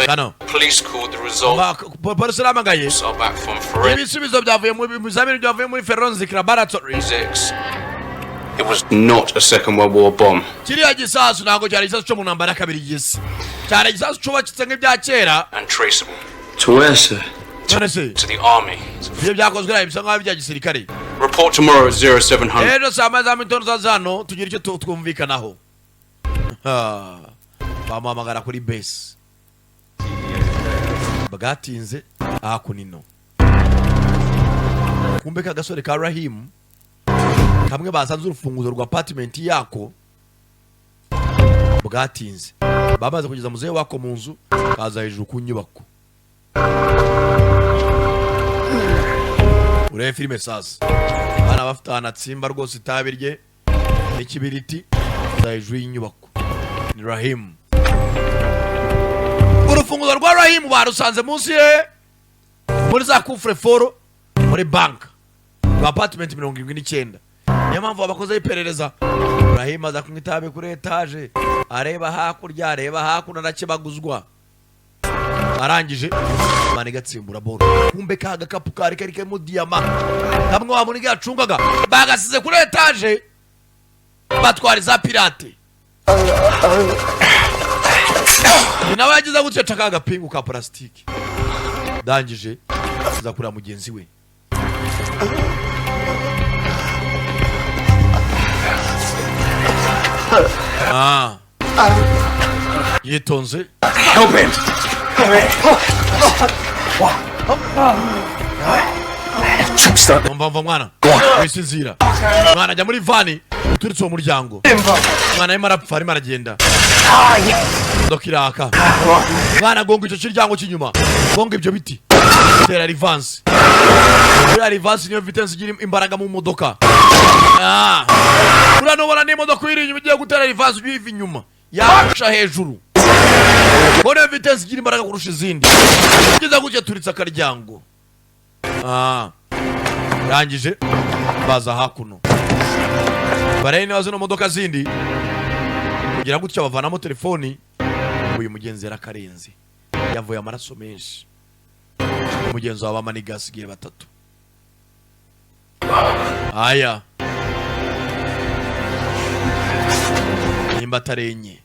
Police called the result. Polisi ramagaye. So back from forensics. Ibisubizo byavuye mu bizamini byavuye muri forensic laboratory. It was not a Second World War bomb. Kiriya gisasu ntago cyari gisasu cyo mu ntambara ya kabiri y'isi. Cyari gisasu cyubakitse nk'ibya kera. Untraceable. To where, sir? To the army. Ibyo byakozwe nabi bisa nk'aho bya gisirikare. Report tomorrow at 0700. Ejo saa moya za mitondo zano tugira icyo twumvikanaho. Bamuhamagara kuri base. Bagatinze kunino. Kumbe ka gasore ka Rahim kamwe basanze urufunguzo rwa apartment yako bwatinze. Bamaze kugeza muzehe wako mu nzu kaza hejuru ku nyubako. Ure filime sasa. Bana bafitana tsimba rwose itabirye n'ikibiriti za hejuru y'inyubako. Ni Rahim. Urufunguzo rwa Rahim barusanze munsi ye muri za kufre foro muri bank rwa apartment 79. Niyo mpamvu abakoze iperereza Rahim aza kumwitabe kuri etage areba hakurya areba hakuno nakibaguzwa arangije mani gatsimbura boro. Kumbe kaga kapu kari karikemo diama kamwe wa muniga acungaga bagasize kuri etage batwari za pirate. Nawe yagize gutya kaga pingu ka plastiki dangije za kura mugenzi we. Yitonze. Help him! Mva mwana wisinzira. Mwana jya muri vani uturitse uwo muryango. Mwana arimo arapfa arimo aragenda. Dokiraka. Mwana gonga icyo kiryango cy'inyuma. Gonga ibyo biti. Tera reverse. Tera reverse niyo vitesse igira imbaraga mu modoka. Uranobora n'imodoka iri inyuma igiye gutera reverse uyiva inyuma. Yasha hejuru. Bone vitesse igira imbaraga kurusha izindi. Kiza gutya turitse akaryango. Rangije baza hakuno. Barene wazo no modoka zindi. Kugira gutya bavanamo telefoni. Uyu mugenzi yarakarenze. Yavuye amaraso menshi. Umugenzi wa bamaniga asigiye batatu. Aya. Nimba tarenye.